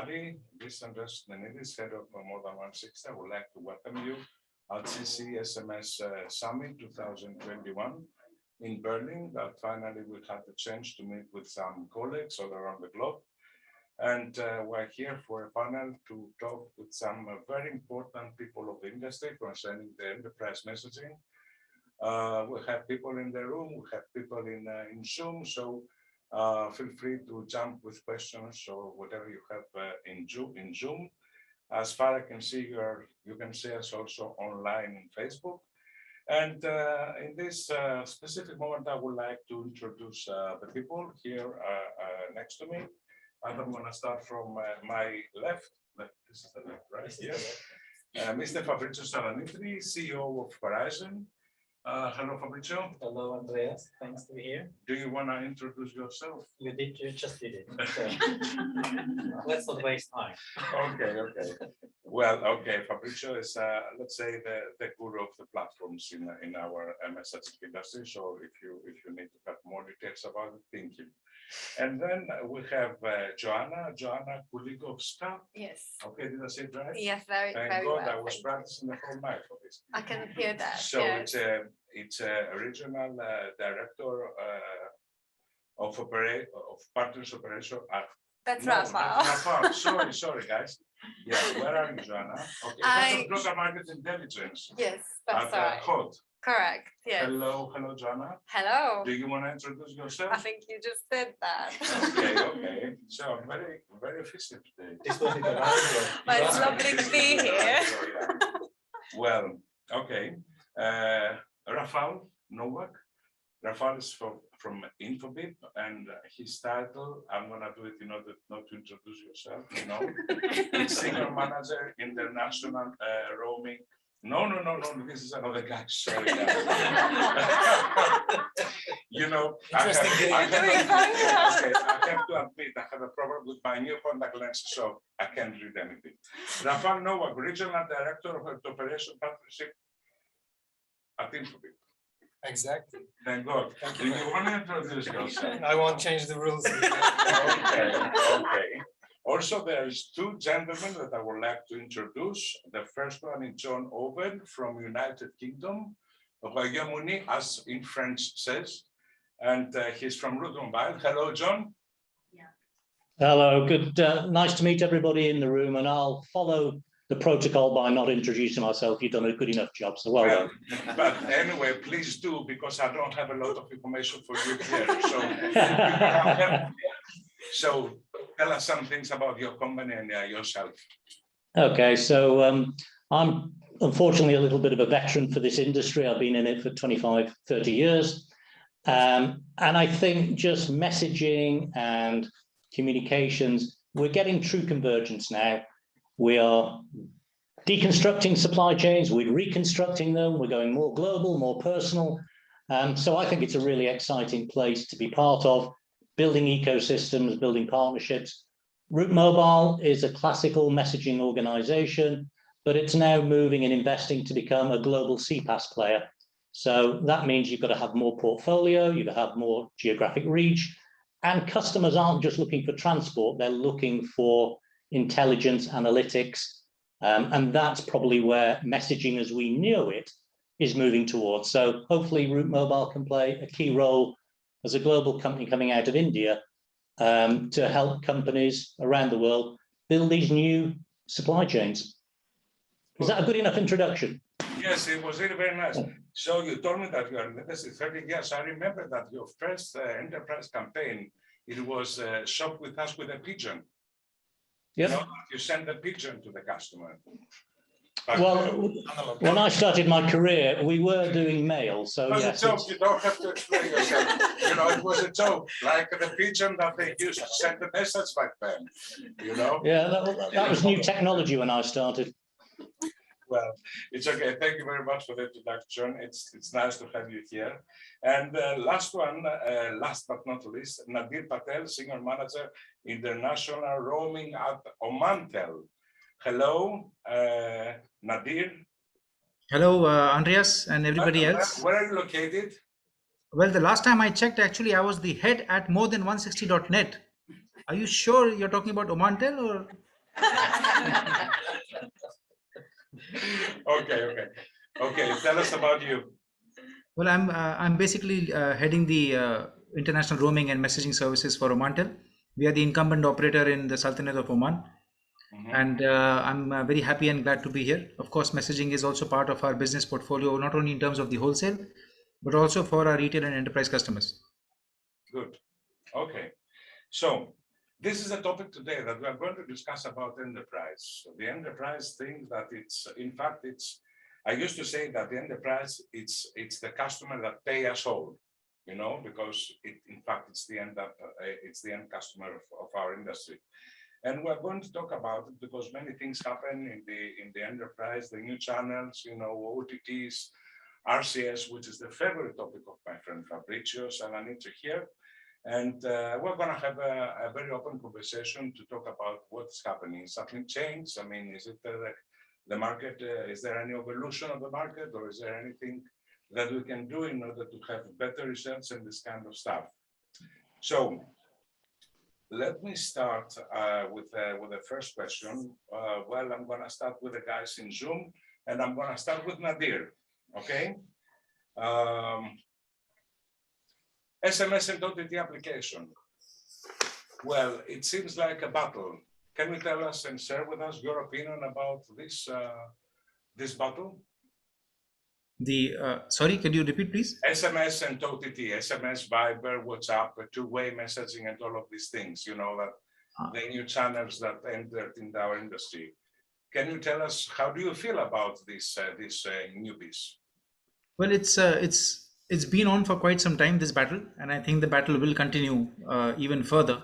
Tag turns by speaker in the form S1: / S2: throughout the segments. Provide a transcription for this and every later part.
S1: everybody. This is Andres Nenidis, head of More Than 160. I would like to welcome you at CC-SMS Summit 2021 in Berlin. That finally we had the chance to meet with some colleagues all around the globe. And we're here for a panel to talk with some very important people of the industry concerning the enterprise messaging. We have people in the room, we have people in Zoom, so feel free to jump with questions or whatever you have in Zoom. As far as I can see, you can see us also online in Facebook. And in this specific moment, I would like to introduce the people here next to me. And I'm going to start from my left. This is the left, right? Yes. Mr. Fabrizio Salanitri, CEO of Verizon. Hello, Fabrizio.
S2: Hello, Andreas. Thanks to be here.
S1: Do you want to introduce yourself?
S2: You just did it. So let's not waste time.
S1: Okay. Well, okay. Fabrizio is, let's say, the guru of the platforms in our messaging industry. So if you need to have more details about it, thank you. And then we have Joanna Kulikovska.
S3: Yes.
S1: Okay, did I say it right?
S3: Yes, very
S1: Thank
S3: God,
S1: well. I was practicing the whole night for this.
S3: I can hear that.
S1: So
S3: yes.
S1: it's a regional director of partners operation at.
S3: That's
S1: No,
S3: Rafa.
S1: Sorry, guys. Yeah, where are you, Joanna? Okay, head of global market intelligence.
S3: Yes, that's
S1: at
S3: right.
S1: HOT.
S3: Correct. Yes.
S1: Hello, Joanna.
S3: Hello.
S1: Do you want to introduce yourself?
S3: I think you just did that.
S1: Okay. So I'm very, very efficient today.
S2: This will be the last one.
S3: But it's lovely to be here.
S1: Well, okay. Rafał Nowak. Rafał is from Infobip, and his title, I'm going to do it in order not to introduce yourself, it's Senior Manager International Roaming. No, this is another guy, sorry. Guys. I have to admit, I have a problem with my new contact lenses, so I can't read anything. Rafał Nowak, Regional Director of Operation Partnership at Infobip.
S4: Exactly.
S1: Thank God. Do you want to introduce yourself?
S4: I won't change the rules.
S1: Okay. Also, there's two gentlemen that I would like to introduce. The first one is John Owen from United Kingdom, Royaume-Uni, as in French says, and he's from Route Mobile. Hello, John.
S5: Hello, good. Nice to meet everybody in the room, and I'll follow the protocol by not introducing myself. You've done a good enough job, so well done.
S1: But anyway, please do, because I don't have a lot of information for you here. So tell us some things about your company and yourself.
S5: Okay, so I'm unfortunately a little bit of a veteran for this industry. I've been in it for 25, 30 years. And I think just messaging and communications, we're getting true convergence now. We are deconstructing supply chains, we're reconstructing them, we're going more global, more personal. So I think it's a really exciting place to be part of, building ecosystems, building partnerships. Route Mobile is a classical messaging organization, but it's now moving and investing to become a global CPaaS player. So that means you've got to have more portfolio, you've got to have more geographic reach, and customers aren't just looking for transport, they're looking for intelligence, analytics, and that's probably where messaging as we knew it is moving towards. So hopefully Route Mobile can play a key role as a global company coming out of India to help companies around the world build these new supply chains. Is that a good enough introduction?
S1: Yes, it was really very nice. So you told me that you are in the industry 30 years. I remember that your first enterprise campaign, it was shop with us with a pigeon.
S5: Yep.
S1: You send a pigeon to the customer.
S5: Well, when I started my career, we were doing mail, so
S1: it was
S5: yes.
S1: a joke. You don't have to explain yourself. It was a joke, like the pigeon that they used to send the message back then.
S5: Yeah, that was new technology when I started.
S1: Well, it's okay. Thank you very much for the introduction. It's nice to have you here. And last but not least, Nadir Patel, Senior Manager, International Roaming at Omantel. Hello, Nadir.
S6: Hello, Andreas and everybody else.
S1: Where are you located?
S6: Well, the last time I checked, actually, I was the head at more than 160.net. Are you sure you're talking about Omantel or?
S1: Okay. Tell us about you.
S6: Well, I'm basically heading the international roaming and messaging services for Omantel. We are the incumbent operator in the Sultanate of Oman, and I'm very happy and glad to be here. Of course, messaging is also part of our business portfolio, not only in terms of the wholesale, but also for our retail and enterprise customers.
S1: Good. Okay. So this is a topic today that we are going to discuss about enterprise. So the enterprise thing that I used to say that the enterprise, it's the customer that pay us all, because in fact, it's the end customer of our industry. And we're going to talk about it because many things happen in the enterprise, the new channels, OTTs, RCS, which is the favorite topic of my friend Fabricius and Anita here. And we're going to have a very open conversation to talk about what's happening. Something changed? I mean, is it the market? Is there any evolution of the market, or is there anything that we can do in order to have better results and this kind of stuff? So let me start with the first question. Well, I'm going to start with the guys in Zoom, and I'm going to start with Nadir. Okay. SMS and OTT application. Well, it seems like a battle. Can you tell us and share with us your opinion about this battle?
S6: Sorry, can you repeat, please?
S1: SMS and OTT, SMS, Viber, WhatsApp, two-way messaging, and all of these things. That the new channels that entered in our industry. Can you tell us how do you feel about this newbies?
S6: Well, it's been on for quite some time, this battle, and I think the battle will continue even further.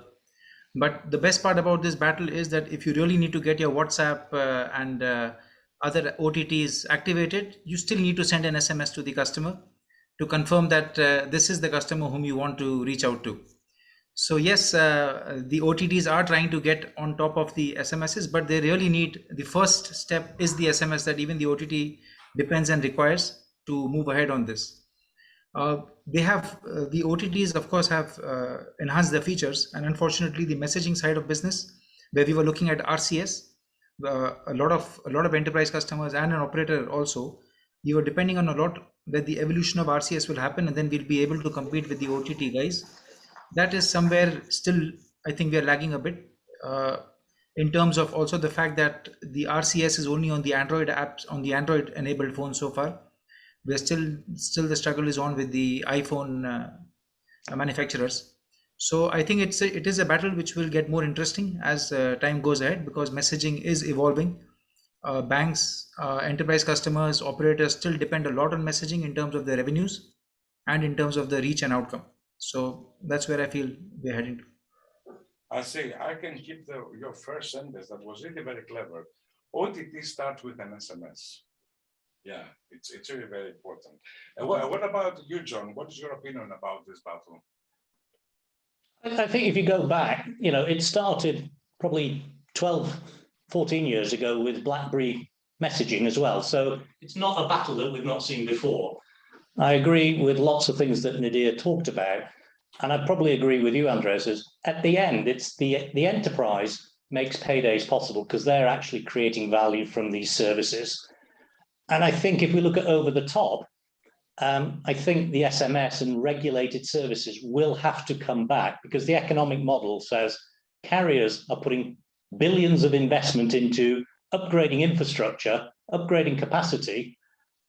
S6: But the best part about this battle is that if you really need to get your WhatsApp and other OTTs activated, you still need to send an SMS to the customer to confirm that this is the customer whom you want to reach out to. So yes, the OTTs are trying to get on top of the SMSs, but they really need, the first step is the SMS that even the OTT depends and requires to move ahead on this. They have, the OTTs of course have enhanced their features, and unfortunately the messaging side of business, where we were looking at RCS, a lot of enterprise customers and an operator also, you are depending on a lot that the evolution of RCS will happen, and then we'll be able to compete with the OTT guys. That is somewhere still, I think we are lagging a bit in terms of also the fact that the RCS is only on the Android apps, on the Android enabled phone so far. We're still the struggle is on with the iPhone manufacturers. So I think it is a battle which will get more interesting as time goes ahead, because messaging is evolving. Banks, enterprise customers, operators still depend a lot on messaging in terms of their revenues and in terms of the reach and outcome. So that's where I feel we're heading to.
S1: I see. I can keep your first sentence. That was really very clever. OTT starts with an SMS. Yeah, it's really very important. What about you, John? What is your opinion about this battle?
S5: I think if you go back, it started probably 12, 14 years ago with BlackBerry messaging as well. So it's not a battle that we've not seen before. I agree with lots of things that Nadir talked about. And I probably agree with you, Andres, is at the end, it's the enterprise makes paydays possible because they're actually creating value from these services. And I think if we look at over the top, I think the SMS and regulated services will have to come back, because the economic model says carriers are putting billions of investment into upgrading infrastructure, upgrading capacity.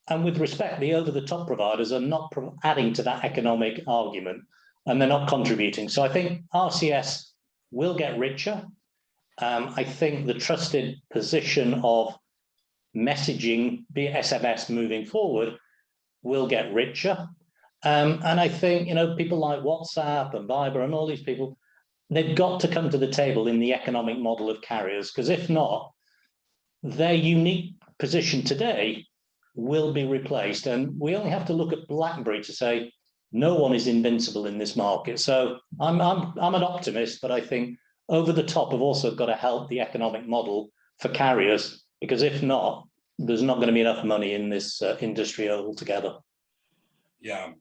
S5: And with respect, the over-the-top providers are not adding to that economic argument, and they're not contributing. So I think RCS will get richer. I think the trusted position of messaging, be it SMS moving forward, will get richer. And I think, people like WhatsApp and Viber and all these people, they've got to come to the table in the economic model of carriers, because if not, their unique position today will be replaced. And we only have to look at BlackBerry to say no one is invincible in this market. So I'm an optimist, but I think over the top have also got to help the economic model for carriers, because if not, there's not going to be enough money in this industry altogether.
S1: Yeah,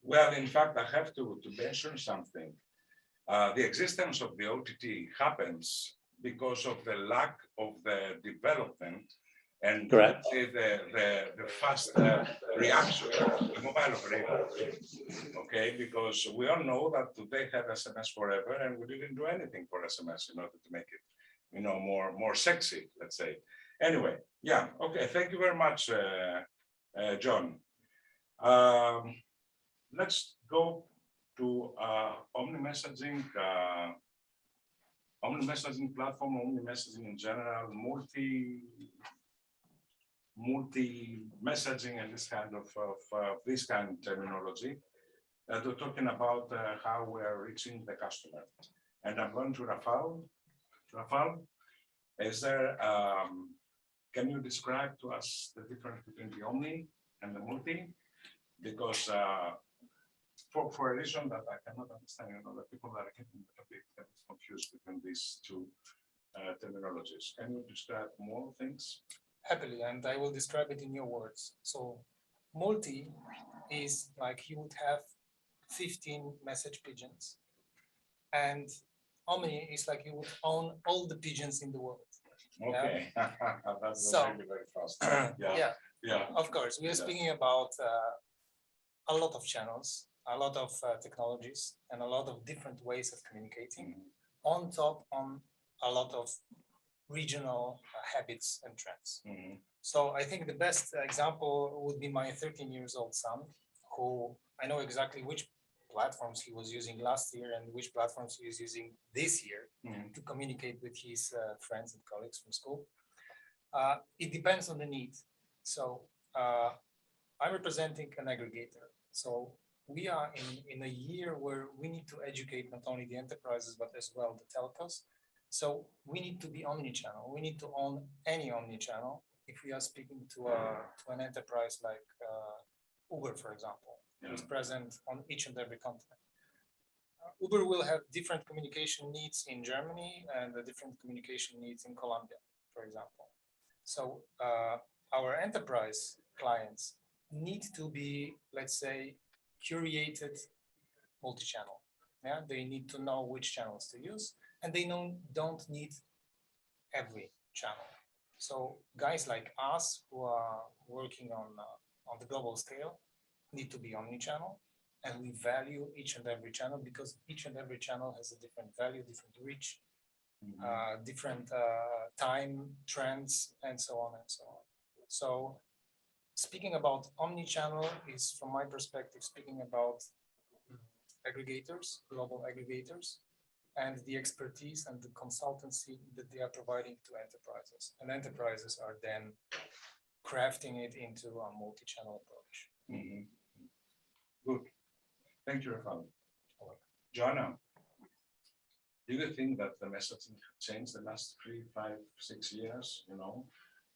S1: well, in fact, I have to mention something. The existence of the OTT happens because of the lack of the development and
S5: Correct.
S1: let's say the fast reaction of the mobile operator. Okay, because we all know that they have SMS forever, and we didn't do anything for SMS in order to make it, you know, more sexy, let's say. Anyway, yeah, okay, thank you very much, John. Let's go to omni-messaging, platform, omni-messaging in general, multi-messaging and this kind of terminology. We're talking about how we're reaching the customer. And I'm going to Rafal. Rafal, is there, can you describe to us the difference between the omni and the multi? Because for a reason that I cannot understand, you know, the people that are getting a bit confused between these two terminologies. Can you describe more things?
S4: Happily, and I will describe it in your words. So multi is like you would have 15 message pigeons, and omni is like you would own all the pigeons in the world.
S1: Okay, that's
S4: So,
S1: really very fast.
S4: Yeah,
S1: Yeah.
S4: of course. We are
S1: Yeah.
S4: speaking about a lot of channels, a lot of technologies, and a lot of different ways of communicating, on top on a lot of regional habits and trends. So I think the best example would be my 13 years old son, who I know exactly which platforms he was using last year and which platforms he is using this year to communicate with his friends and colleagues from school. It depends on the need. So I'm representing an aggregator. So we are in a year where we need to educate not only the enterprises, but as well the telcos. So we need to be omnichannel. We need to own any omnichannel if we are speaking to an enterprise like Uber, for example, who is present on each and every continent. Uber will have different communication needs in Germany and different communication needs in Colombia, for example. So our enterprise clients need to be, let's say, curated multi-channel. Yeah, they need to know which channels to use, and they don't need every channel. So guys like us who are working on the global scale need to be omni-channel, and we value each and every channel because each and every channel has a different value, different reach, different time trends, and so on and so on. So speaking about omni-channel is, from my perspective, speaking about aggregators, global aggregators, and the expertise and the consultancy that they are providing to enterprises. And enterprises are then crafting it into a multi-channel approach.
S1: Good. Thank you, Rafal. Joanna, do you think that the messaging changed the last 3, 5, 6 years? You know,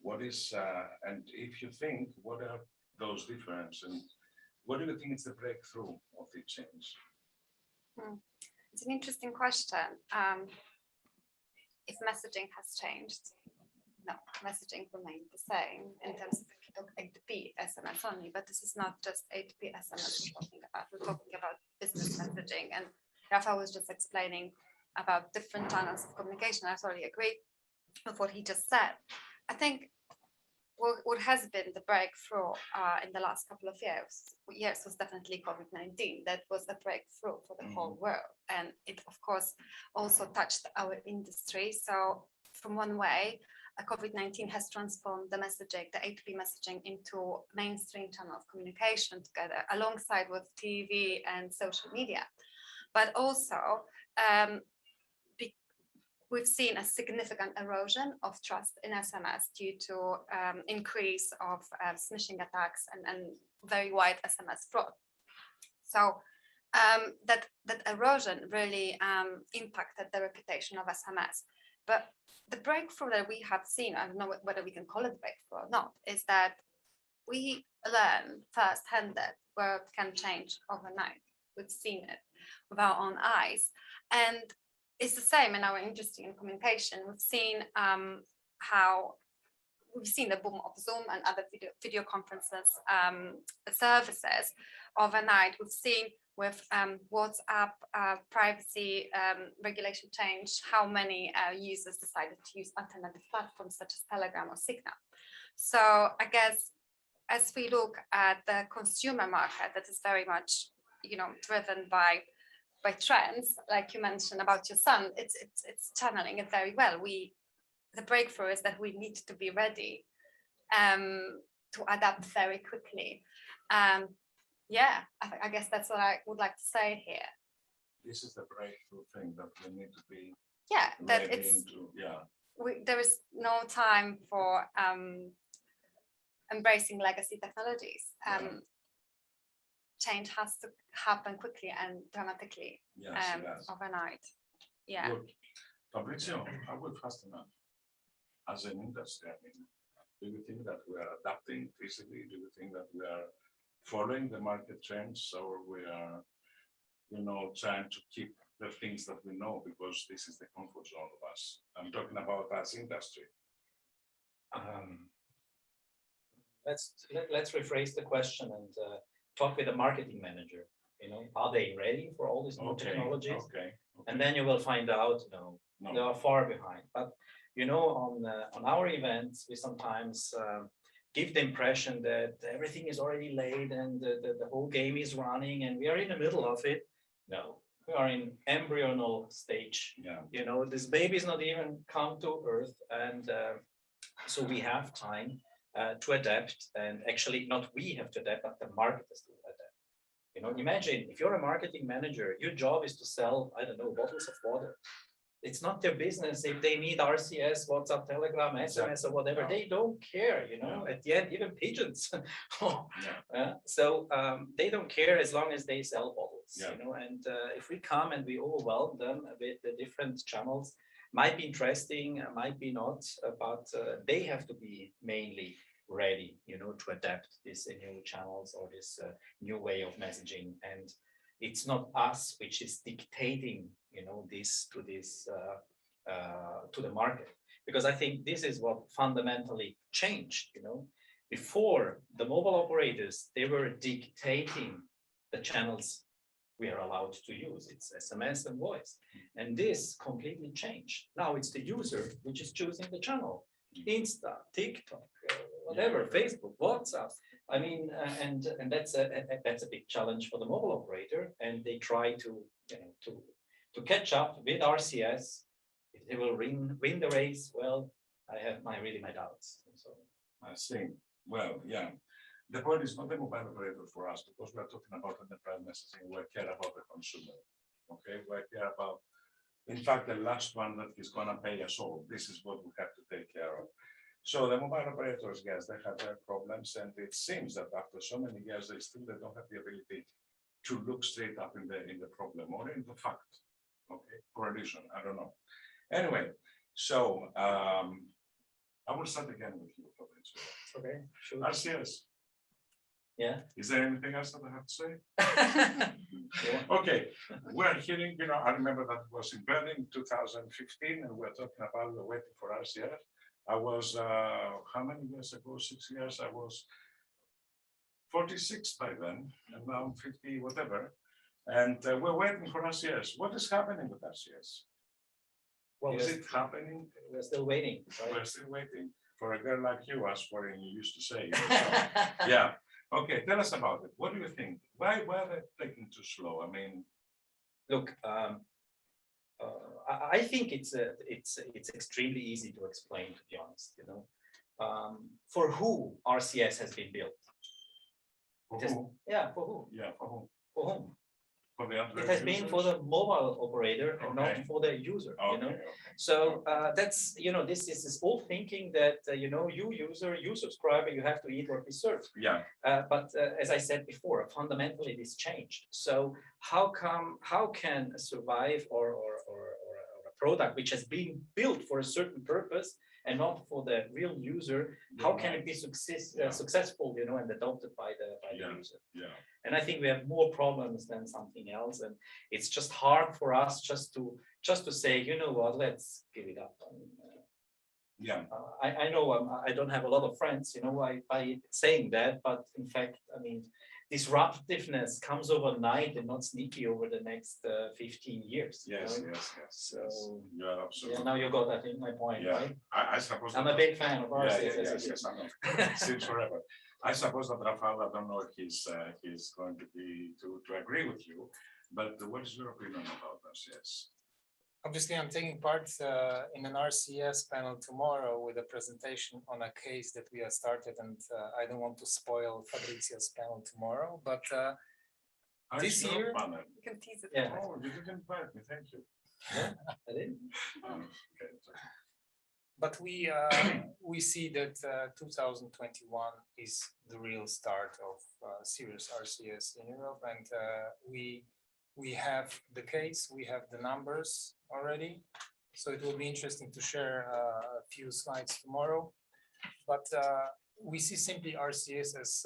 S1: what is, and if you think, what are those differences? And what do you think is the breakthrough of the change?
S3: It's an interesting question. If messaging has changed, no, messaging remained the same in terms of A2P SMS only, but this is not just A2P SMS we're talking about. We're talking about business messaging, and Rafa was just explaining about different channels of communication. I totally agree with what he just said. I think what has been the breakthrough in the last couple of years was definitely COVID-19. That was a breakthrough for the whole world. And it, of course, also touched our industry. So from one way, COVID-19 has transformed the messaging, the A2P messaging, into mainstream channel of communication together, alongside with TV and social media. But also, we've seen a significant erosion of trust in SMS due to increase of smishing attacks and very wide SMS fraud. So that erosion really impacted the reputation of SMS. But the breakthrough that we have seen, I don't know whether we can call it breakthrough or not, is that we learn firsthand that world can change overnight. We've seen it with our own eyes. And it's the same in our industry in communication. We've seen the boom of Zoom and other video conferences services, overnight. We've seen with WhatsApp privacy regulation change, how many users decided to use alternative platforms such as Telegram or Signal. So I guess as we look at the consumer market, that is very much, driven by trends, like you mentioned about your son, it's channeling it very well. The breakthrough is that we need to be ready to adapt very quickly. Yeah, I guess that's what I would like to say here.
S1: This is the breakthrough thing that we need to be
S3: That
S1: ready
S3: it's
S1: into,
S3: there is no time for embracing legacy technologies. Change has to happen quickly and dramatically overnight. Yeah.
S1: Good. Fabrizio, are we fast enough as an industry? I mean, do you think that we are adapting physically? Do you think that we are following the market trends, or we are, trying to keep the things that we know, because this is the comfort zone of us? I'm talking about us industry.
S2: Let's rephrase the question and talk with the marketing manager. Are they ready for all these new technologies?
S1: Okay.
S2: And then you will find out, no, they are far behind. But on our events, we sometimes give the impression that everything is already laid and the whole game is running and we are in the middle of it. No, we are in embryonal stage. This baby is not even come to earth, and so we have time to adapt. And actually, not we have to adapt, but the market has to adapt. Imagine if you're a marketing manager, your job is to sell, I don't know, bottles of water. It's not their business if they need RCS, WhatsApp, Telegram, SMS, or whatever. They don't care, at the end, even pigeons. So they don't care as long as they sell bottles, and if we come and we overwhelm them with the different channels, might be interesting, might be not, but they have to be mainly ready, to adapt these new channels or this new way of messaging. And it's not us which is dictating, this to the market, because I think this is what fundamentally changed. Before, the mobile operators, they were dictating the channels we are allowed to use. It's SMS and voice, and this completely changed. Now it's the user which is choosing the channel. Insta, TikTok, whatever, Facebook, WhatsApp. I mean, and that's a big challenge for the mobile operator, and they try to catch up with RCS. If they will win the race, well, I have my doubts. So
S1: I see. Well, yeah. The point is not the mobile operator for us, because we're talking about enterprise messaging. We care about the consumer. Okay, we care about, in fact, the last one that is going to pay us all. This is what we have to take care of. So the mobile operators, yes, they have their problems, and it seems that after so many years, they don't have the ability to look straight up in the problem or in the fact. Okay, for a reason, I don't know. Anyway, so I will start again with you, Fabrizio.
S2: okay, sure.
S1: RCS.
S2: Yeah.
S1: Is there anything else that I have to say? Okay, we're hearing, I remember that it was in Berlin in 2015, and we're talking about the waiting for RCS. I was, how many years ago? 6 years. I was 46 by then, and now I'm 50, whatever. And we're waiting for RCS. What is happening with RCS?
S2: Well,
S1: is it happening?
S2: We're still waiting. Right?
S1: We're still waiting for a girl like you, as Warren used to say. Yeah. Okay, tell us about it. What do you think? Why are they taking too slow? I mean,
S2: look, I think it's extremely easy to explain, to be honest. For who RCS has been built?
S1: for who?
S2: Yeah, for who?
S1: Yeah, for whom?
S2: For whom?
S1: For the
S2: It has been for the mobile operator and
S1: Okay.
S2: not for the user.
S1: Okay.
S2: So that's this is this old thinking that you user, you subscriber, you have to eat what we serve.
S1: Yeah.
S2: But as I said before, fundamentally this changed. So how can survive or a product which has been built for a certain purpose and not for the real user, how can it be successful, and adopted by the user?
S1: Yeah.
S2: And I think we have more problems than something else, and it's just hard for us just to say, what, let's give it up.
S1: Yeah.
S2: I know I don't have a lot of friends, by saying that, but in fact, I mean, disruptiveness comes overnight and not sneaky over the next 15 years.
S1: Yes,
S2: you know?
S1: yes, yes.
S2: So
S1: You are absolutely.
S2: yeah, now you got, I think, my point,
S1: Yeah,
S2: right?
S1: I suppose.
S2: I'm a big fan of
S1: Yeah,
S2: RCS.
S1: yes, I know. Since forever. I suppose that Rafael, I don't know if he's going to be to agree with you, but what is your opinion about RCS?
S4: Obviously, I'm taking part in an RCS panel tomorrow with a presentation on a case that we have started, and I don't want to spoil Fabrizio's panel tomorrow, but this year.
S3: You can tease it.
S2: Yeah.
S1: Oh, you didn't invite me, thank you.
S2: I didn't.
S1: Okay.
S4: But we see that 2021 is the real start of serious RCS in Europe, and we have the case, we have the numbers already. So it will be interesting to share a few slides tomorrow. But we see simply RCS as,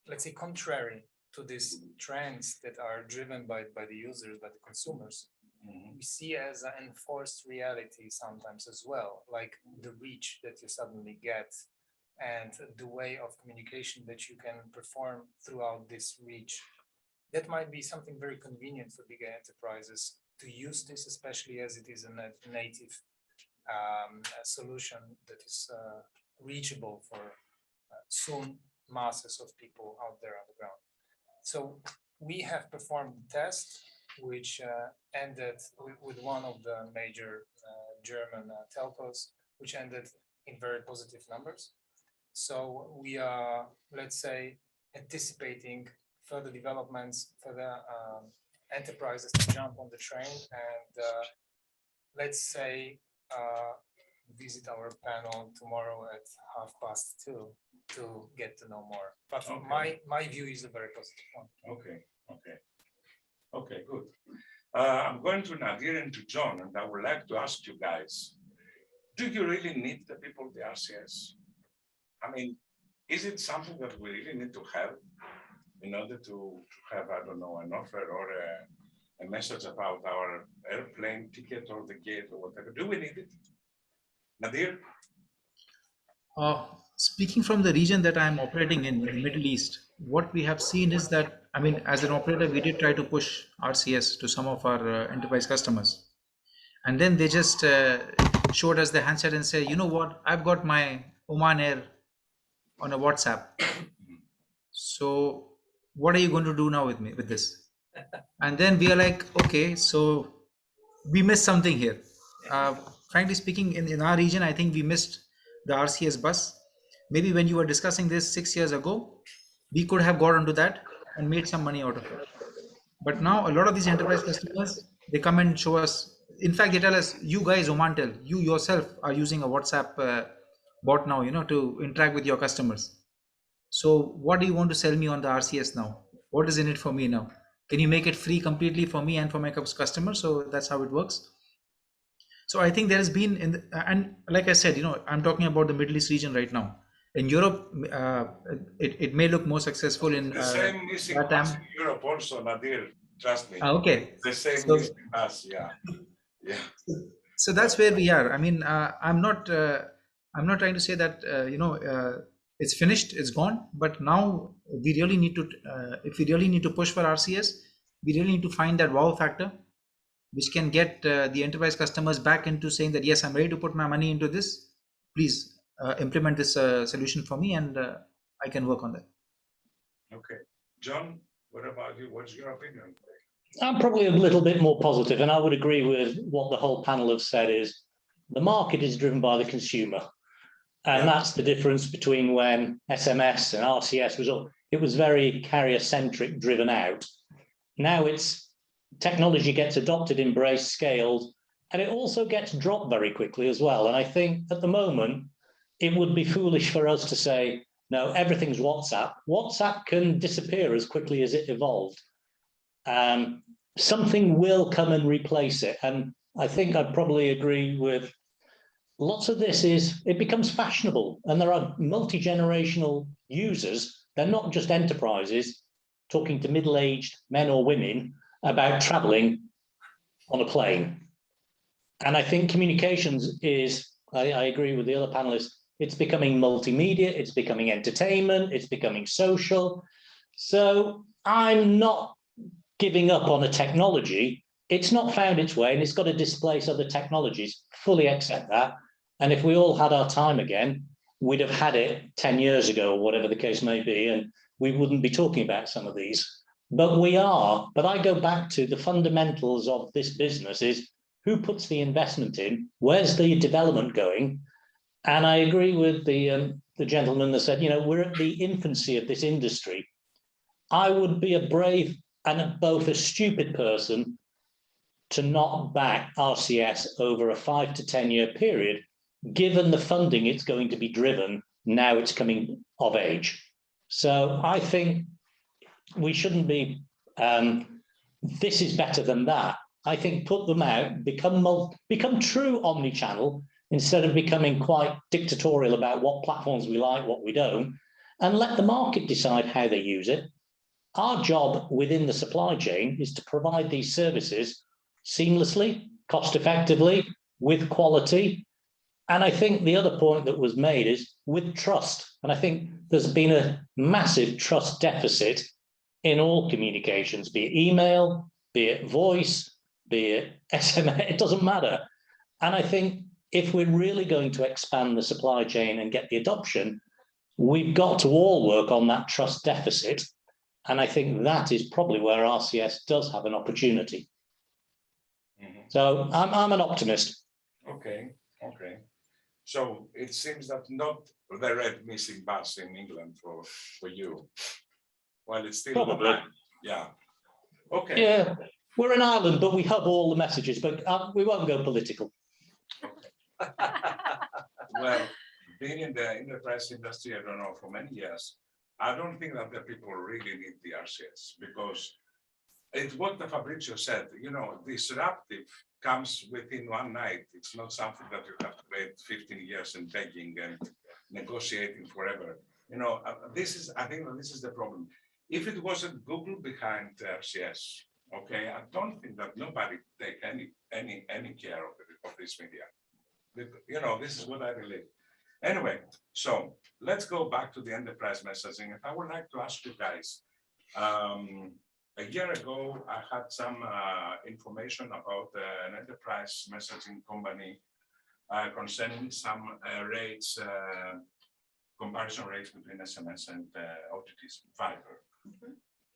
S4: let's say, contrary to these trends that are driven by the users, by the consumers. We see as an enforced reality sometimes as well, like the reach that you suddenly get and the way of communication that you can perform throughout this reach. That might be something very convenient for bigger enterprises to use this, especially as it is a native solution that is reachable for soon masses of people out there on the ground. So we have performed the test, which ended with one of the major German telcos, which ended in very positive numbers. So we are, let's say, anticipating further developments for the enterprises to jump on the train and let's say visit our panel tomorrow at 2:30 to get to know more. But
S1: okay.
S4: my view is a very positive one.
S1: Okay, good. I'm going to Nadir and to John, and I would like to ask you guys, do you really need the people of the RCS? I mean, is it something that we really need to have in order to have, I don't know, an offer or a message about our airplane ticket or the gate or whatever? Do we need it? Nadir?
S6: Speaking from the region that I'm operating in the Middle East, what we have seen is that, I mean, as an operator, we did try to push RCS to some of our enterprise customers. And then they just showed us the handset and said, you know what, I've got my Oman Air on a WhatsApp. So what are you going to do now with me with this? And then we are like, okay, so we missed something here. Frankly speaking, in our region, I think we missed the RCS bus. Maybe when you were discussing this 6 years ago, we could have got onto that and made some money out of it. But now a lot of these enterprise customers, they come and show us. In fact, they tell us, you guys, Omantel, you yourself are using a WhatsApp bot now, to interact with your customers. So what do you want to sell me on the RCS now? What is in it for me now? Can you make it free completely for me and for my customers? So that's how it works. So I think there has been, and like I said, I'm talking about the Middle East region right now. In Europe, it may look more successful in
S1: the same missing pass in Europe also, Nadir, trust me.
S6: Okay.
S1: The same missing pass, yeah.
S6: So that's where we are. I mean, I'm not trying to say that it's finished, it's gone. But now we really need to, if we really need to push for RCS, we really need to find that wow factor, which can get the enterprise customers back into saying that, yes, I'm ready to put my money into this. Please implement this solution for me, and I can work on that.
S1: Okay. John, what about you? What's your opinion?
S5: I'm probably a little bit more positive, and I would agree with what the whole panel have said is the market is driven by the consumer. And that's the difference between when SMS and RCS was up. It was very carrier-centric, driven out. Now it's technology gets adopted, embraced, scaled, and it also gets dropped very quickly as well. And I think at the moment, it would be foolish for us to say, no, everything's WhatsApp. WhatsApp can disappear as quickly as it evolved. Something will come and replace it. And I think I'd probably agree with lots of this is it becomes fashionable, and there are multi-generational users. They're not just enterprises talking to middle-aged men or women about traveling on a plane. And I think communications is, I agree with the other panelists, it's becoming multimedia, it's becoming entertainment, it's becoming social. So I'm not giving up on a technology. It's not found its way and it's got to displace other technologies. Fully accept that. And if we all had our time again, we'd have had it 10 years ago, or whatever the case may be, and we wouldn't be talking about some of these. But we are. But I go back to the fundamentals of this business is who puts the investment in, where's the development going? And I agree with the gentleman that said, we're at the infancy of this industry. I would be a brave and both a stupid person to not back RCS over a 5 to 10 year period, given the funding it's going to be driven now it's coming of age. So I think we shouldn't be, this is better than that. I think put them out, become true omni-channel, instead of becoming quite dictatorial about what platforms we like, what we don't, and let the market decide how they use it. Our job within the supply chain is to provide these services seamlessly, cost-effectively, with quality. And I think the other point that was made is with trust. And I think there's been a massive trust deficit in all communications, be it email, be it voice, be it SMS, it doesn't matter. And I think if we're really going to expand the supply chain and get the adoption, we've got to all work on that trust deficit. And I think that is probably where RCS does have an opportunity. So I'm an optimist.
S1: Okay. So it seems that not the red missing bus in England for you. Well, it's still
S5: Probably.
S1: Yeah. Okay.
S5: Yeah, we're an island, but we hub all the messages, but we won't go political.
S1: Well, being in the enterprise industry, I don't know, for many years, I don't think that the people really need the RCS because it's what the Fabrizio said, disruptive comes within one night. It's not something that you have to wait 15 years and begging and negotiating forever. I think that this is the problem. If it wasn't Google behind RCS, okay, I don't think that nobody take any care of this media. This is what I believe. Anyway, so let's go back to the enterprise messaging. And I would like to ask you guys, a year ago, I had some information about an enterprise messaging company concerning some rates, comparison rates between SMS and OTTs, Viber.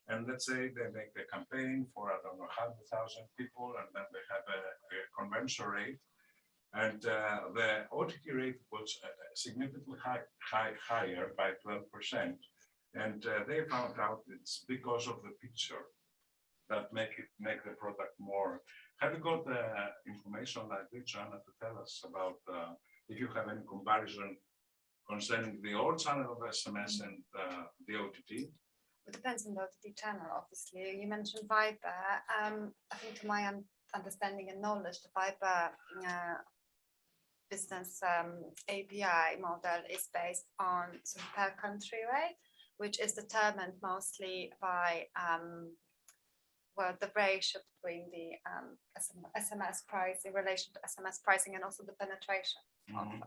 S1: And let's say they make the campaign for, 100,000 people, and then they have a convention rate. And the OTT rate was significantly higher by 12%. And they found out it's because of the picture that make the product more. Have you got information like this, Joanna, to tell us about if you have any comparison concerning the old channel of SMS and the OTT?
S3: It depends on the OTT channel, obviously. You mentioned Viber. I think to my understanding and knowledge, the Viber business API model is based on per country rate, which is determined mostly by the ratio between the SMS price in relation to SMS pricing and also the penetration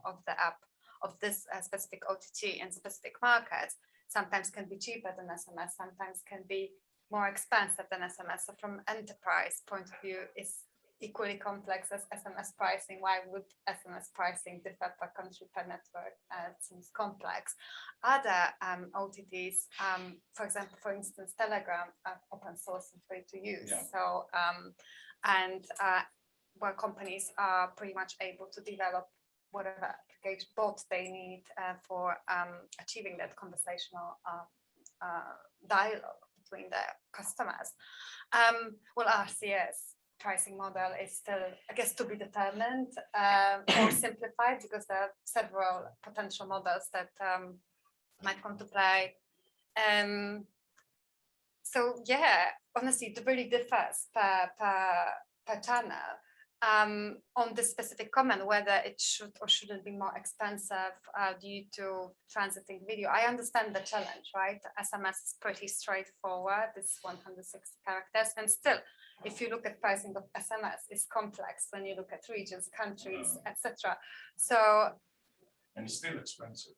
S3: of the app of this specific OTT in specific markets. Sometimes can be cheaper than SMS, sometimes can be more expensive than SMS. So from enterprise point of view, is equally complex as SMS pricing. Why would SMS pricing differ per country, per network? It seems complex. Other OTTs, for example, for instance, Telegram, are open source and free to use. Yeah. So, where companies are pretty much able to develop whatever application bots they need for achieving that conversational dialogue between their customers. Well, RCS pricing model is still, I guess, to be determined or simplified, because there are several potential models that might come to play. So yeah, honestly, it really differs per channel. On this specific comment, whether it should or shouldn't be more expensive due to transiting video. I understand the challenge, right? SMS is pretty straightforward. It's 160 characters. And still, if you look at pricing of SMS, it's complex when you look at regions, countries, etc. So.
S1: And it's still expensive.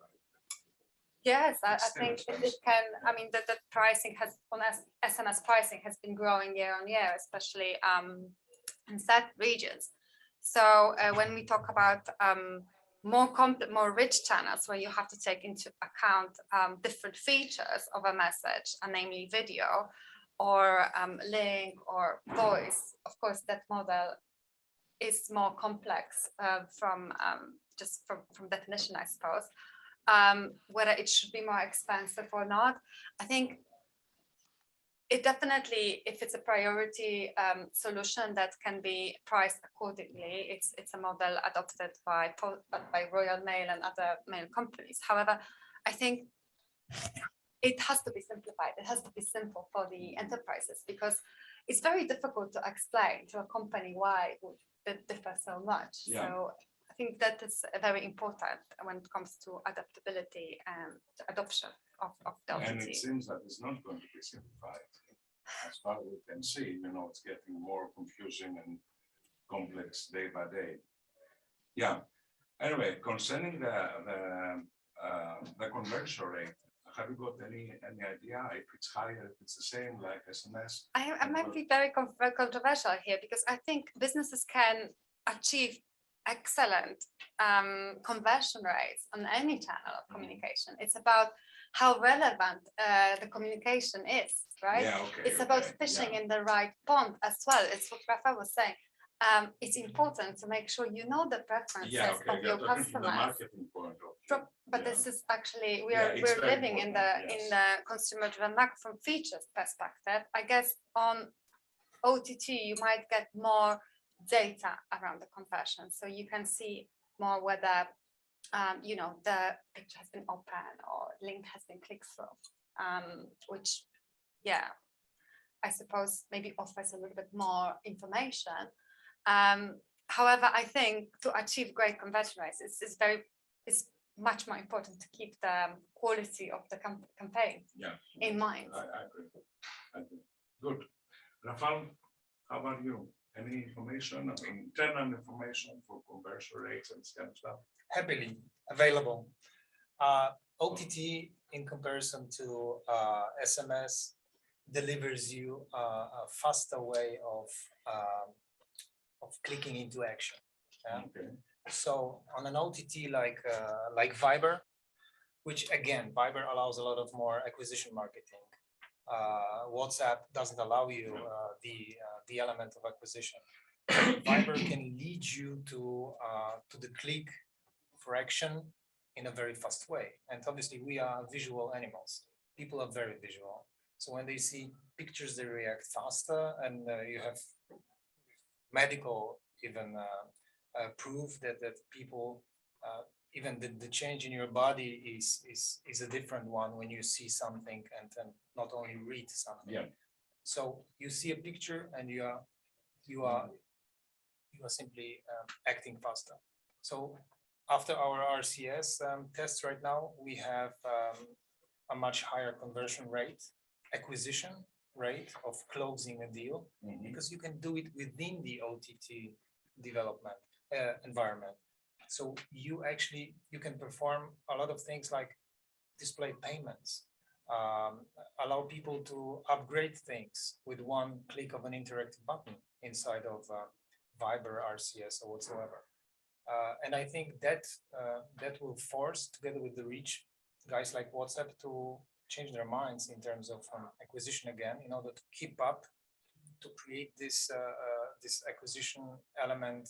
S3: Yes, I
S1: It's still
S3: think it
S1: expensive.
S3: can, I mean, the pricing has, on SMS pricing has been growing year on year, especially in certain regions. So when we talk about more rich channels where you have to take into account different features of a message, namely video or link or voice, of course, that model is more complex from definition, I suppose. Whether it should be more expensive or not, I think it definitely, if it's a priority solution that can be priced accordingly, it's a model adopted by Royal Mail and other mail companies. However, I think it has to be simplified. It has to be simple for the enterprises, because it's very difficult to explain to a company why it would differ so much.
S1: Yeah.
S3: So I think that is very important when it comes to adaptability and adoption of the
S1: And
S3: OTT.
S1: it seems that it's not going to be simplified. As far as we can see, it's getting more confusing and complex day by day. Yeah. Anyway, concerning the conversion rate, have you got any idea if it's higher, if it's the same like SMS?
S3: I might be very controversial here, because I think businesses can achieve excellent conversion rates on any channel of communication. It's about how relevant the communication is, right?
S1: Yeah, okay,
S3: It's about
S1: okay,
S3: fishing
S1: yeah.
S3: in the right pond as well. It's what Rafa was saying. It's important to make sure you know the preferences
S1: Yeah, okay,
S3: of your
S1: you're talking from the
S3: customers.
S1: marketing point of view.
S3: But
S1: Yeah.
S3: this is actually,
S1: Yeah, it's
S3: we're
S1: very
S3: living in
S1: important,
S3: the
S1: yes.
S3: consumer-driven market from features perspective. I guess on OTT you might get more data around the conversion, so you can see more whether the picture has been open or link has been clicked through, which, yeah, I suppose maybe offers a little bit more information. However, I think to achieve great conversion rates, it's much more important to keep the quality of the campaign in mind.
S1: I agree. I agree. Good. Rafal, how about you? Any information, internal information for conversion rates and kind of stuff?
S4: Happily available. OTT in comparison to SMS delivers you a faster way of clicking into action. Yeah?
S1: Okay.
S4: So on an OTT like Viber, which again, Viber allows a lot of more acquisition marketing. WhatsApp doesn't allow you the element of acquisition. Viber can lead you to the click for action in a very fast way. And obviously we are visual animals. People are very visual. So when they see pictures, they react faster, and you have medical even proof that people even the change in your body is a different one when you see something and not only read something.
S1: Yeah.
S4: So you see a picture and you are simply acting faster. So after our RCS tests right now, we have a much higher conversion rate, acquisition rate of closing a deal, because you can do it within the OTT development environment. So you can perform a lot of things like display payments, allow people to upgrade things with one click of an interactive button inside of Viber, RCS, or whatsoever. And I think that will force, together with the reach, guys like WhatsApp to change their minds in terms of acquisition again, in order to keep up, to create this acquisition element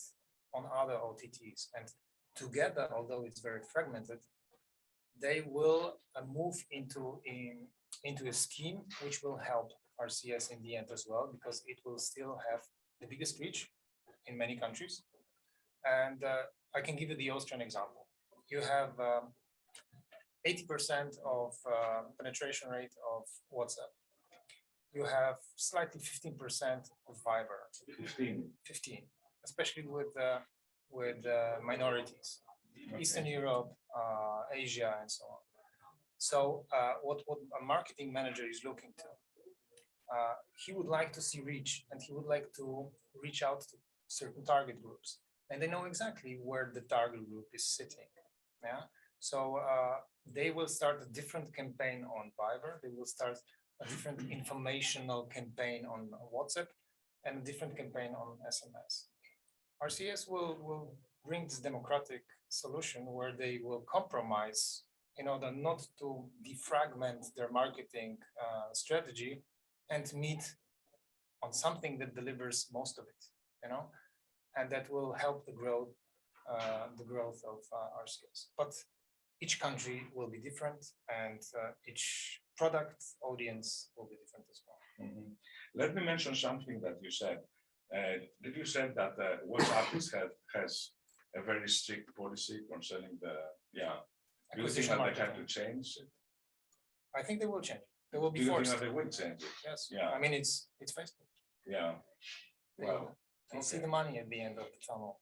S4: on other OTTs. And together, although it's very fragmented, they will move into a scheme which will help RCS in the end as well, because it will still have the biggest reach in many countries. And I can give you the Austrian example. You have 80% of penetration rate of WhatsApp. You have slightly 15% of Viber. 15, especially with minorities, Eastern Europe, Asia, and so on. So what a marketing manager is looking to, he would like to see reach, and he would like to reach out to certain target groups, and they know exactly where the target group is sitting. Yeah. So they will start a different campaign on Viber. They will start a different informational campaign on WhatsApp and a different campaign on SMS. RCS will bring this democratic solution where they will compromise in order not to defragment their marketing strategy and meet on something that delivers most of it, you know, and that will help the growth of RCS. But each country will be different, and each product audience will be different as well.
S1: Mm-hmm. Let me mention something that you said. Did you say that WhatsApp has a very strict policy concerning the Do you think that they have to change it?
S4: I think they will change. They will be
S1: Do you
S4: forced.
S1: think that they will change it?
S4: Yes.
S1: Yeah.
S4: I mean, it's Facebook.
S1: Yeah.
S4: Well, they see the money at the end of the tunnel.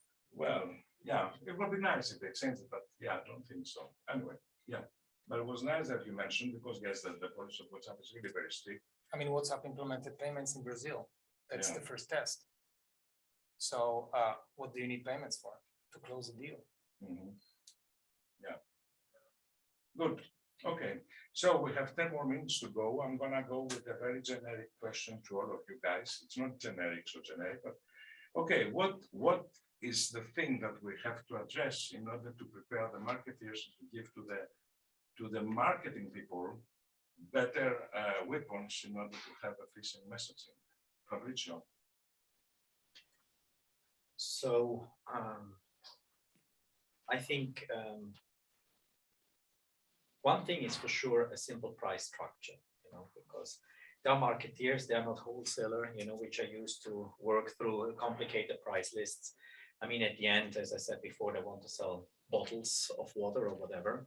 S1: Well, yeah, it would be nice if they changed it, but yeah, I don't think so. Anyway, yeah. But it was nice that you mentioned, because yes, the policy of WhatsApp is really very strict.
S4: I mean, WhatsApp implemented payments in Brazil. That's
S1: Yeah.
S4: the first test. So what do you need payments for? To close a deal.
S1: Mm-hmm. Yeah. Good. Okay. So we have 10 more minutes to go. I'm gonna go with a very generic question to all of you guys. It's not generic, so generic, but okay, what is the thing that we have to address in order to prepare the marketeers to give to the marketing people better weapons in order to have efficient messaging? Fabrizio.
S2: So I think one thing is for sure a simple price structure, you know, because they are marketeers, they are not wholesaler, you know, which are used to work through complicated price lists. I mean, at the end, as I said before, they want to sell bottles of water or whatever.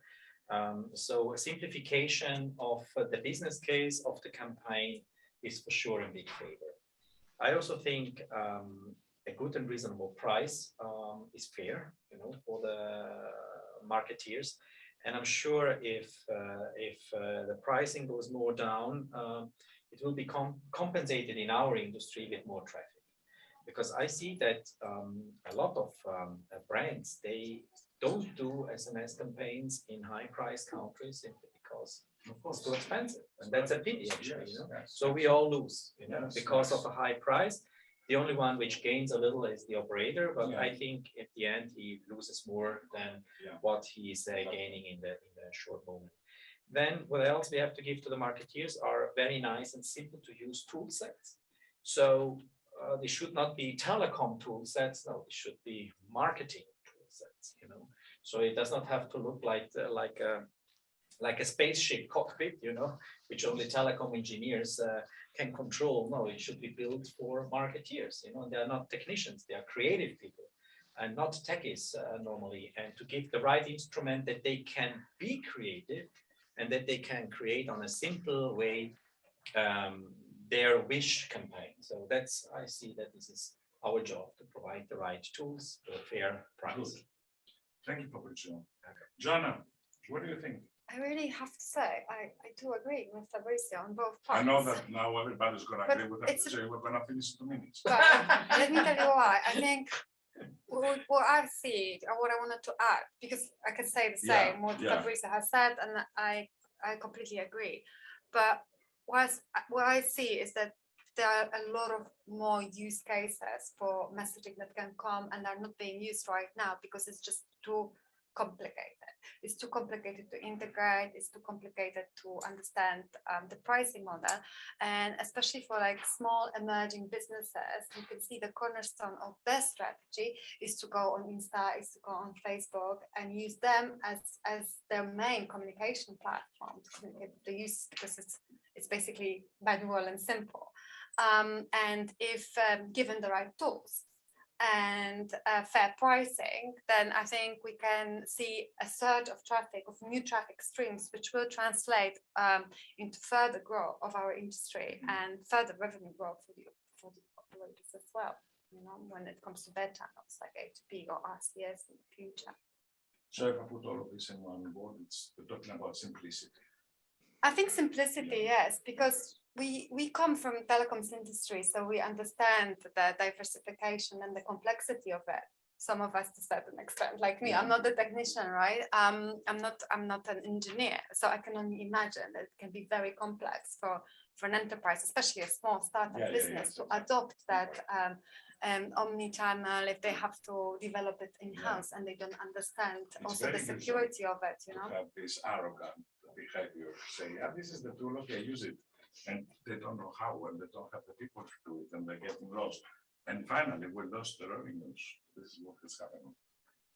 S2: So a simplification of the business case of the campaign is for sure in big favor. I also think a good and reasonable price is fair, you know, for the marketeers. And I'm sure if the pricing goes more down, it will be compensated in our industry with more traffic. Because I see that a lot of brands, they don't do SMS campaigns in high price countries simply because it's too expensive. And that's a pity, actually, you know. So we all lose, you know, because of a high price. The only one which gains a little is the operator, but I think at the end he loses more than what he is gaining in the short moment. Then what else we have to give to the marketeers are very nice and simple to use tool sets. So they should not be telecom tool sets. No, they should be marketing tool sets. You know, so it does not have to look like a spaceship cockpit, you know, which only telecom engineers can control. No, it should be built for marketeers, you know, and they are not technicians, they are creative people and not techies normally, and to give the right instrument that they can be creative and that they can create on a simple way their wish campaign. So that's, I see that this is our job, to provide the right tools to a fair price.
S1: Good. Thank you, Fabrizio. Joanna, what do you think?
S3: I really have to say, I do agree with Fabrizio on both parts.
S1: I know that now everybody's going to agree with Fabrizio. We're going to finish in 2 minutes.
S3: But let me tell you why. I think what I see, or what I wanted to add, because I can say the same, what Fabrizio has said, and I completely agree. But what I see is that there are a lot of more use cases for messaging that can come and are not being used right now because it's just too complicated. It's too complicated to integrate. It's too complicated to understand the pricing model, and especially for like small emerging businesses, you can see the cornerstone of their strategy is to go on Insta, is to go on Facebook, and use them as their main communication platform to communicate with the users, because it's basically manual and simple. And if given the right tools and fair pricing, then I think we can see a surge of traffic, of new traffic streams, which will translate into further growth of our industry and further revenue growth for the operators as well, you know, when it comes to their channels like A2P or RCS in the future.
S1: So if I put all of this in one word, we're talking about simplicity.
S3: I think simplicity, yes, because we come from telecoms industry, so we understand the diversification and the complexity of it. some of us to a certain extent, like me. I'm not a technician, right? I'm not an engineer, so I can only imagine that it can be very complex for an enterprise, especially a small startup business, to adopt that omni-channel if they have to develop it in-house and they don't understand also the security of it, you know.
S1: To have this arrogant behavior, say, yeah, this is the tool, okay, use it. And they don't know how, and they don't have the people to do it, and they're getting lost. And finally, we lost the revenues. This is what is happening.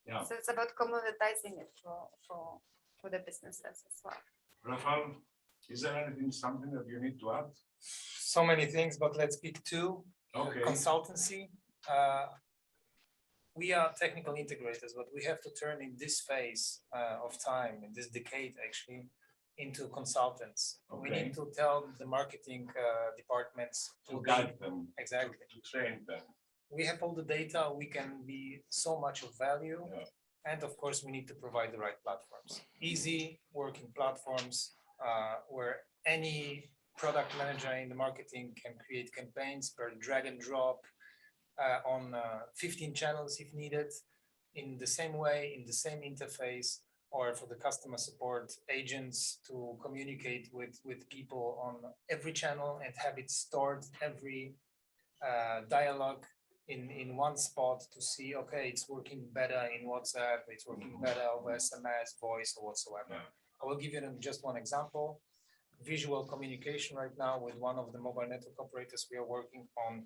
S1: Yeah.
S3: So it's about commoditizing it for the businesses as well.
S1: Rafael, is there something that you need to add?
S4: So many things, but let's pick two.
S1: Okay.
S4: Consultancy. We are technical integrators, but we have to turn in this phase of time, in this decade actually, into consultants.
S1: Okay.
S4: We need to tell the marketing departments
S1: To guide them.
S4: Exactly.
S1: To train them.
S4: We have all the data, we can be so much of value.
S1: Yeah.
S4: And of course, we need to provide the right platforms. Easy working platforms where any product manager in the marketing can create campaigns per drag and drop on 15 channels if needed, in the same way, in the same interface, or for the customer support agents to communicate with people on every channel and have it stored, every dialogue in one spot to see, okay, it's working better in WhatsApp, it's working better over SMS, voice, or whatsoever.
S1: Yeah.
S4: I will give you just one example. Visual communication right now with one of the mobile network operators. We are working on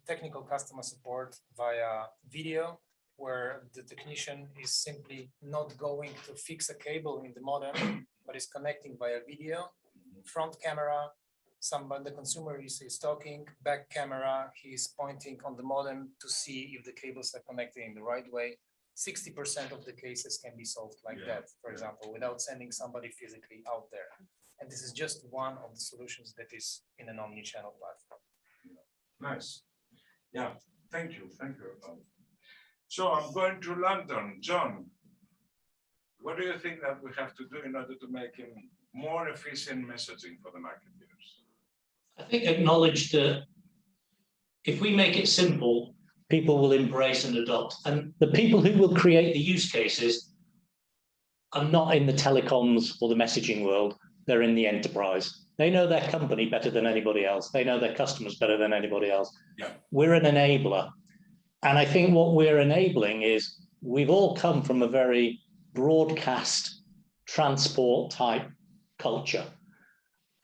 S4: technical customer support via video, where the technician is simply not going to fix a cable in the modem, but is connecting via video, front camera, the consumer is talking, back camera, he's pointing on the modem to see if the cables are connected in the right way. 60% of the cases can be solved like that, for example, without sending somebody physically out there. And this is just one of the solutions that is in an omni-channel platform.
S1: Nice. Yeah, thank you. Thank you. So I'm going to London. John, what do you think that we have to do in order to make more efficient messaging for the marketeers?
S5: I think acknowledge that if we make it simple, people will embrace and adopt. And the people who will create the use cases are not in the telecoms or the messaging world. They're in the enterprise. They know their company better than anybody else. They know their customers better than anybody else.
S1: Yeah.
S5: We're an enabler. And I think what we're enabling is we've all come from a very broadcast transport type culture.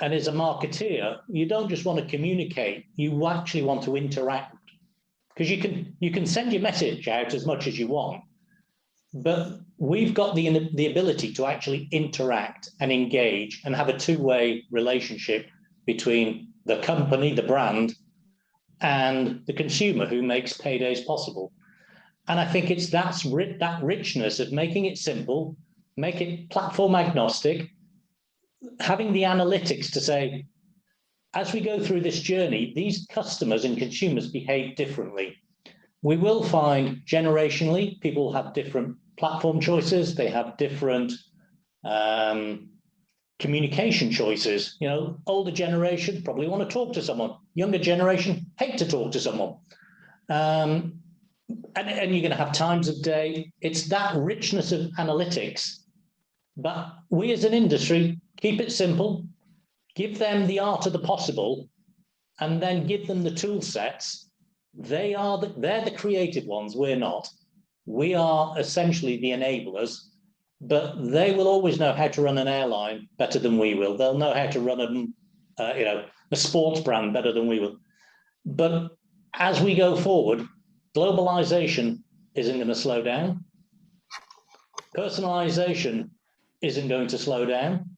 S5: And as a marketeer, you don't just want to communicate, you actually want to interact. Because you can send your message out as much as you want, but we've got the ability to actually interact and engage and have a two-way relationship between the company, the brand, and the consumer who makes paydays possible. And I think it's that richness of making it simple, make it platform agnostic, having the analytics to say, as we go through this journey, these customers and consumers behave differently. We will find generationally, people have different platform choices, they have different communication choices. You know, older generation probably want to talk to someone, younger generation hate to talk to someone. And you're going to have times of day. It's that richness of analytics. But we as an industry, keep it simple, give them the art of the possible, and then give them the tool sets. They're the creative ones, we're not. We are essentially the enablers, but they will always know how to run an airline better than we will. They'll know how to run a sports brand better than we will. But as we go forward, globalization isn't going to slow down. Personalization isn't going to slow down.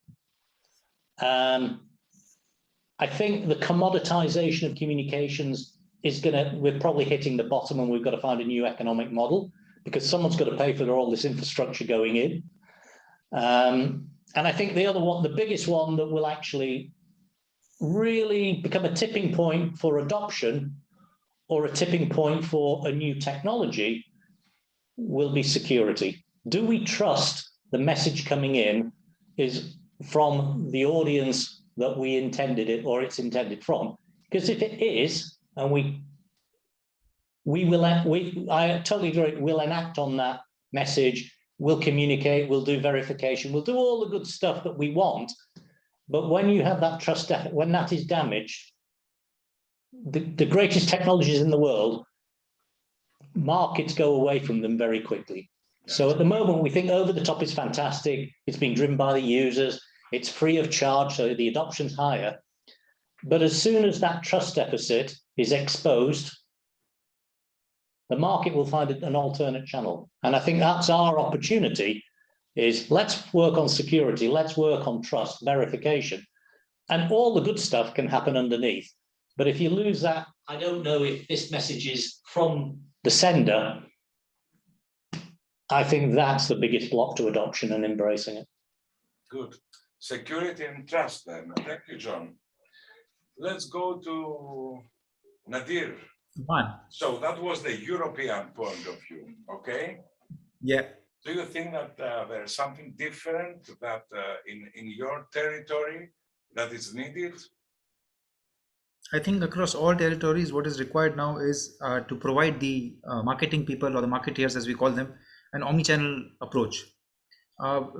S5: I think the commoditization of communications is we're probably hitting the bottom, and we've got to find a new economic model because someone's got to pay for all this infrastructure going in. And I think the other one, the biggest one that will actually really become a tipping point for adoption or a tipping point for a new technology will be security. Do we trust the message coming in is from the audience that we intended it or it's intended from? Because if it is, and I totally agree, we'll enact on that message, we'll communicate, we'll do verification, we'll do all the good stuff that we want. But when you have that trust, when that is damaged, the greatest technologies in the world, markets go away from them very quickly. So at the moment, we think over the top is fantastic. It's being driven by the users. It's free of charge, so the adoption's higher. But as soon as that trust deficit is exposed, the market will find an alternate channel. And I think that's our opportunity, is let's work on security, let's work on trust, verification, and all the good stuff can happen underneath. But if you lose that, I don't know if this message is from the sender. I think that's the biggest block to adoption and embracing it.
S1: Good. Security and trust then. Thank you, John. Let's go to Nadir. So that was the European point of view, okay?
S6: Yeah.
S1: Do you think that there's something different that in your territory that is needed?
S6: I think across all territories, what is required now is to provide the marketing people, or the marketeers as we call them, an omnichannel approach.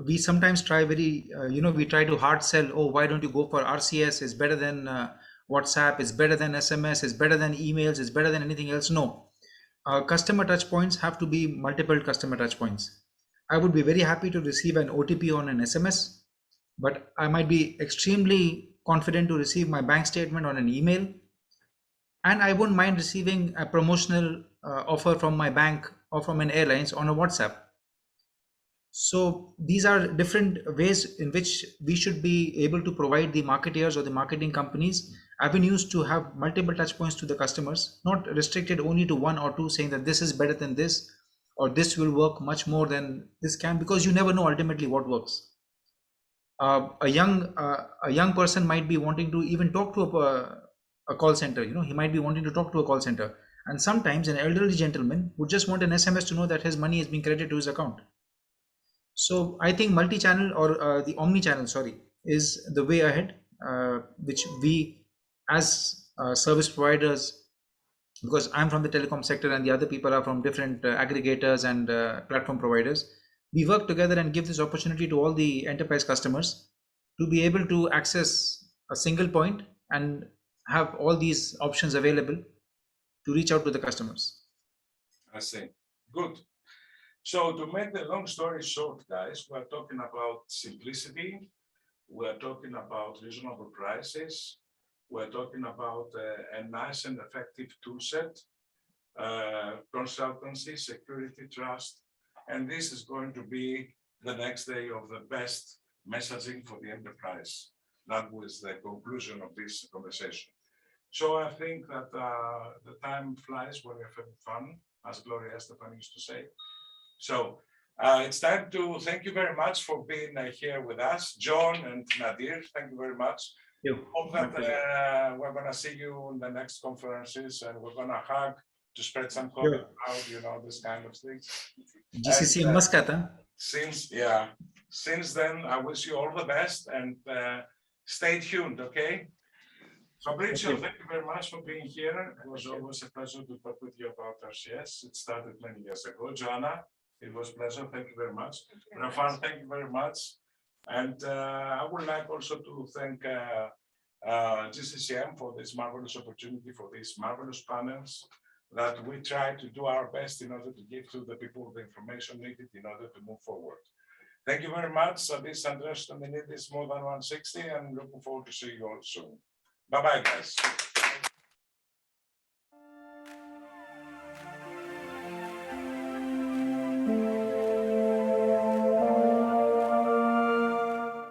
S6: We sometimes try we try to hard sell, oh, why don't you go for RCS? It's better than WhatsApp, it's better than SMS, it's better than emails, it's better than anything else. No. Customer touch points have to be multiple customer touch points. I would be very happy to receive an OTP on an SMS, but I might be extremely confident to receive my bank statement on an email. And I wouldn't mind receiving a promotional offer from my bank or from an airlines on a WhatsApp. So these are different ways in which we should be able to provide the marketeers or the marketing companies avenues to have multiple touch points to the customers, not restricted only to one or two, saying that this is better than this, or this will work much more than this can, because you never know ultimately what works. A young person might be wanting to even talk to a call center. He might be wanting to talk to a call center, and sometimes an elderly gentleman would just want an SMS to know that his money is being credited to his account. So I think multi-channel, or the omni-channel, is the way ahead, which we as service providers, because I'm from the telecom sector and the other people are from different aggregators and platform providers, we work together and give this opportunity to all the enterprise customers to be able to access a single point and have all these options available to reach out to the customers.
S1: I see. Good. So to make the long story short, guys, we're talking about simplicity. We're talking about reasonable prices. We're talking about a nice and effective tool set, consultancy, security, trust. And this is going to be the next day of the best messaging for the enterprise. That was the conclusion of this conversation. So I think that the time flies when you're having fun, as Gloria Estefan used to say. So it's time to thank you very much for being here with us, John and Nadir. Thank you very much. Hope that we're going to see you in the next conferences, and we're going to hug to spread some COVID out, this kind of things.
S6: GCC in Muscat, huh?
S1: Since then, I wish you all the best, and stay tuned, okay? Fabrizio, thank you very much for being here. It was always a pleasure to talk with you about RCS. It started many years ago. Joanna, it was a pleasure. Thank you very much. Rafal, thank you very much. And I would like also to thank GCCM for this marvelous opportunity, for these marvelous panels that we try to do our best in order to give to the people the information needed in order to move forward. Thank you very much. This is Andreas Dominidis, More Than 160, and looking forward to seeing you all soon. Bye-bye, guys.